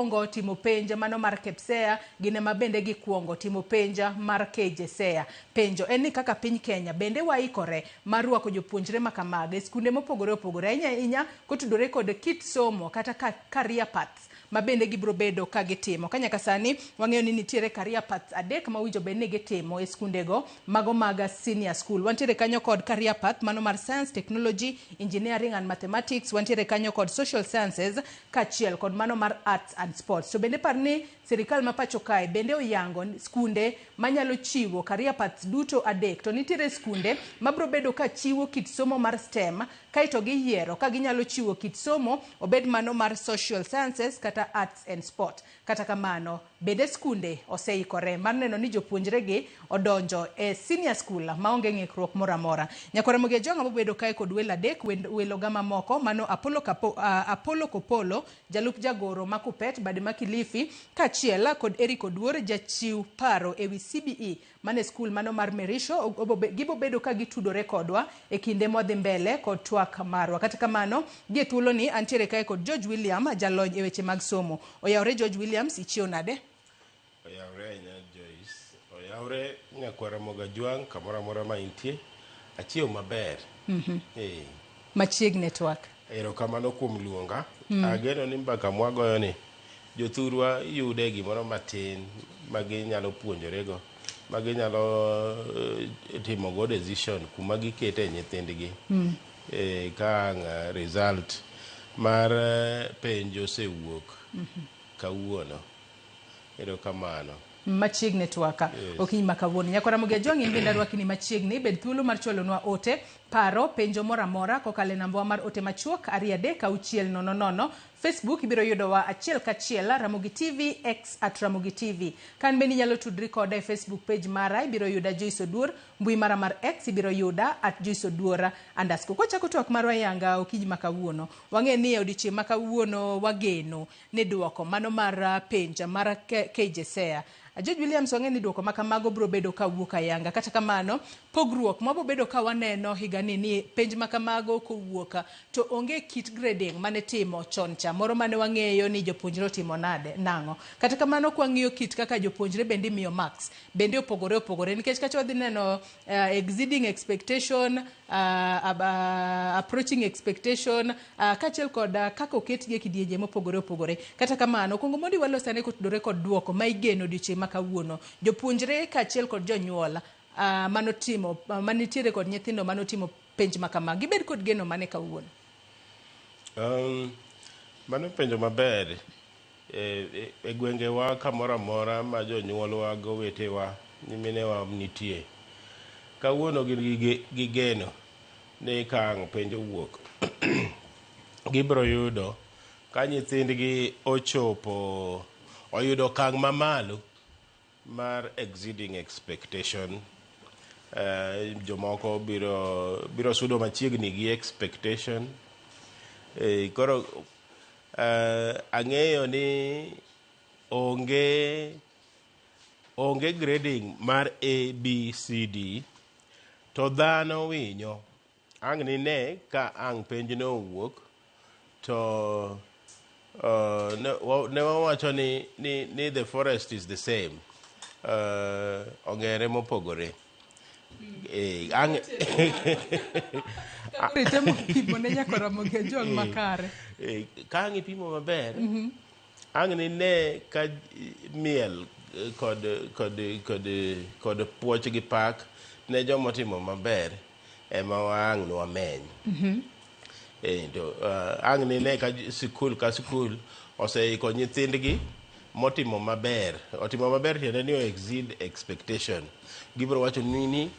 kuongo timo penja mano mar KPSEA gine mabende gikuongo timo penja mar KJSEA. Penjo en ni kaka piny Kenya bende waikore mar rwako jopuonjre makamage skunde mopogore opogore ahinya kotudore kod kit somo kata career paths mabende gibro bedo ka gitimo. Kanyaka sani wang'eyo ni nitiere career paths adek ma winjo bende gitimo e skundego mago mag senior school. Wantiere kanyo kod career path mano mar science, technology, engineering and mathematics, wantiere kanyo kod social sciences kachiel kod mano mar arts and sports. So bende parni sirikal ma pacho kae bende oyango skunde manyalo chiwo career paths duto adek. To nitiere skunde mabro bedo ka chiwo kit somo mar STEM kaito giyiero ka ginyalo chiwo kit somo obed mano mar social sciences kata arts and sport. Kata kamano bende skunde oseikore mar neno ni jopuonjre gi odonjo e senior school maonge ng'ikruok moro amora. Nyakore Mugia Jonga mobedo kae kod welo adek welo gama moko mano Apollo Kopolo jalup jagoro ma Kupet bade ma Kilifi kachiel kod Eric Oduor jachiw paro ewi CBE mane skul mano mar Merisho gibo bedo ka gitudore kodwa e kinde modhi mbele kod twak marwa. Kata kamano gie thuolo ni antiere kae kod George William jalony e weche mag somo. Oyawre George Williams ichio nade? Oyawre nya Joyce. Oyawre Nyakwara Muga Jwang kamora mora ma intie. Achio maber. Machieg network. Erokamano kuom luonga. Ageno ni mbaka mwagoyo ni jothurwa yude gimoro matin magi nyalo puonjorego, magi nyalo timo go decision kuma gikete nyithindgi. Ka result mar penjo osewuok kawuono. Erokamano. Machiegni twaka okinyi makawuono. Nyakora Mugia Jwang in bende rwaki ni machiegni bed thuolo mar chwalonwa ote paro penjo moro amora kokale namba mar ote machuok 236000. Facebook ibiro yudowa achiel kachiel Ramogi TV X @Ramogi TV. Kan bende nyalo tudri koda e Facebook page mara ibiro yuda Joyce Oduor, mbui mara mar X ibiro yuda @JoyceOduor_. Kochako twak marwa yanga okinyi makawuono wang'e ni odiochieng' makawuono wageno ne duoko mano mar penja mar KJSEA. George Williams wang'e ni duoko makamago bro bedo ka wuok ayanga. Kata kamano pogruok mabo bedo ka waneno higani ni penj makamago kowuoka to onge kit grading mane timo chon cha moro mane wang'eyo ni jopuonjre timo nade nang'o. Kata kamano kwang'iyo kit kaka jopuonjre bende miyo marks bende opogore nikech kacha wadhi neno exceeding expectation, approaching expectation, kachiel kod kaka oketgi e kidienje mopogore. Kata kamano kongo mondi walosane kotudore kod duoko ma igeno odiochieng' makawuono jopuonjre kachiel kod jonyuol manitiere kod nyithindo manotimo penj makama gibed kod geno mane kawuono. Mano penjo maber e gwengewa kamoro amora ma jonyuolwa gowetewa nyiminewa nitie. Kawuono gi geno ni kang' penjo wuok gibro yudo ka nyithindgi ochopo oyudo kang' mamalo mar exceeding expectation. Jomoko biro sudo machiegni gi expectation. Koro ang'eyo ni onge grading mar A, B, C, D to dhano winyo ang' ni ne ka ang' penjno owuok to ne wawacho ni the forest is the same. Ong'ere mopogore. Temo pimo ne Nyakora Mugia Jwang makare. Ka ang' ipimo maber ang' ni ne ka miel kod puoch gi pak ne jomotimo maber ema ang' nwameny. To ang' ni ne ka skul oseiko nyithindgi motimo maber. Otimo maber tiende ni o exceed expectation. Gibro wacho ni ne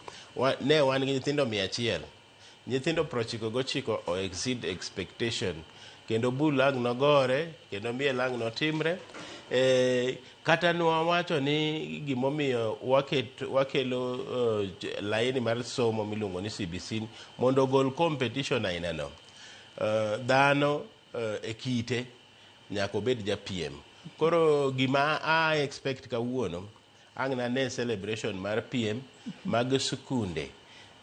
wan gi nyithindo 100. Nyithindo 99 o exceed expectation. Kendo bul ang' nogore kendo miel ang' notimre. Kata nwawacho ni gimomiyo wakelo laini mar somo miluongo ni CBC mondo gol competition ainano. Dhano e kite nyaka obed japiem. Koro gima I expect kawuono ang' na ne celebration mar piem mag skunde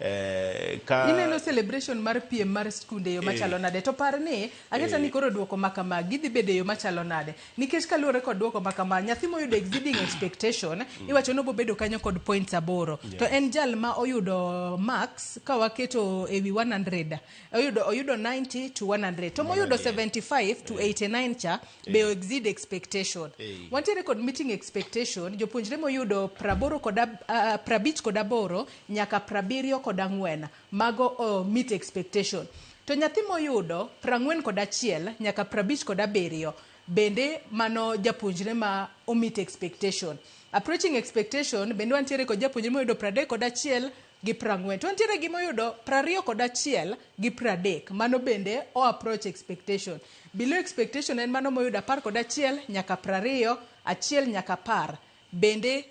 Ineno celebration mar piem mar skunde yo machalo nade to par ni ageta ni koro duoko makama gidhi bede yo machalo nade nikech kaluore kod duoko makama nyathi moyudo exceeding expectation iwacho no bobedo kanyo kod points 8 to en jal ma oyudo marks ka waketo ewi 100 oyudo 90 to 100 to moyudo 75 to 89 cha be exceed expectation wantiere kod meeting expectation jopuonjre moyudo 80 kod 50 kod 8 nyaka 70 kod 4 mago meet expectation to nyathi moyudo 40 kod 1 nyaka 50 kod 7 bende mano japuonjre ma meet expectation approaching expectation bende wantiere kod japuonjre moyudo 30 kod 1 gi 40 to wantiere gi moyudo 20 kod 1 gi 30 mano bende approach expectation below expectation en mano moyudo 10 kod 1 nyaka 20 1 nyaka 10 bende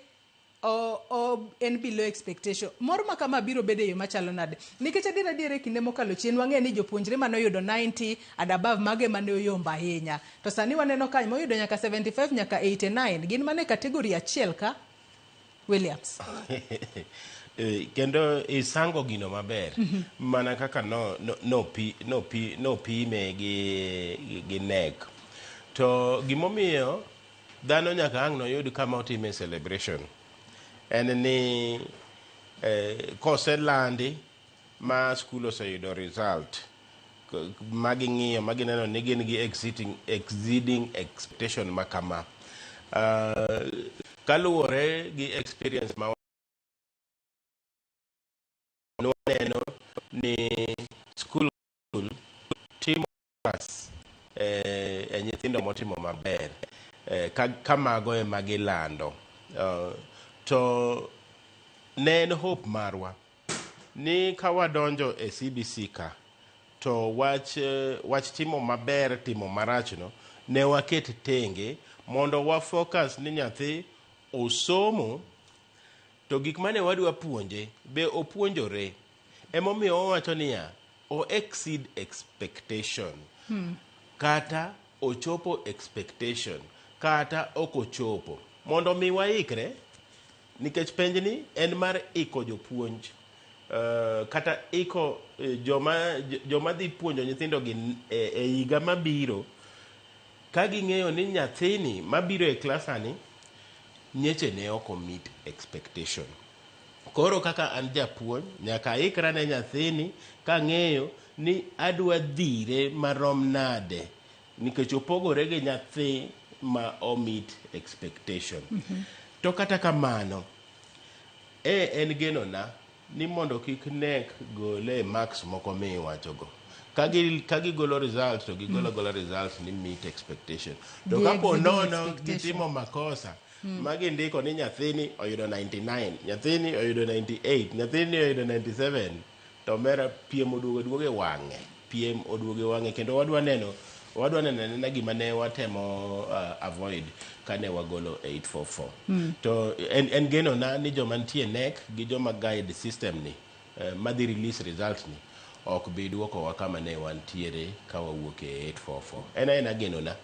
en below expectation moro ma kama biro bede yo machalo nade nikech adiera kinde mokalo chien wang'e ni jopuonjre mano yudo 90 and above mage mane oyomba ahinya to sani waneno kanyo moyudo nyaka 75 nyaka 89 gin mane kategori achiel ka Williams kendo isango gino maber mana kaka no pime gi nek to gimomiyo dhano nyaka ang' noyud kama otime celebration en ni koselandi ma skul oseyudo result maging'iyo magineno ni gin gi exceeding expectation makama kaluwore gi experience ma nwaneno ni skul timo class nyithindo motimo maber kamago ema gilando to ne en hope marwa ni kawadonjo e CBC ka to wach timo maber timo marachno ne waket tenge mondo wa focus ni nyathi osomo to gik mane wadwa puonje be opuonjore emomiyo owacho niya o exceed expectation kata ochopo expectation kata okochopo mondo mi waikre nikech penjni en mar iko jopuonj kata iko joma dhi puonjo nyithindo gi e higa mabiro ka ging'eyo ni nyathini mabiro e klasani nyeche ne oko meet expectation koro kaka an japuonj nyaka ikra ne nyathini kang'eyo ni adwa dhire marom nade nikech opogore gi nyathi ma o meet expectation to kata kamano en genona ni mondo kik nek gole marks moko miwachogo ka gigolo result to gigolo result ni meet expectation to kapo nono gitimo makosa magindiko ni nyathini oyudo 99 nyathini oyudo 98 nyathini oyudo 97 to mera piem oduoge wang'e kendo wadwa neno na gima ne watemo avoid kane wagolo 844 to en geno na ni joma nitie nek gi joma guide system ni madhi release result ni ok bi duoko wa kama ne wantiere ka wawuok e 844 en geno na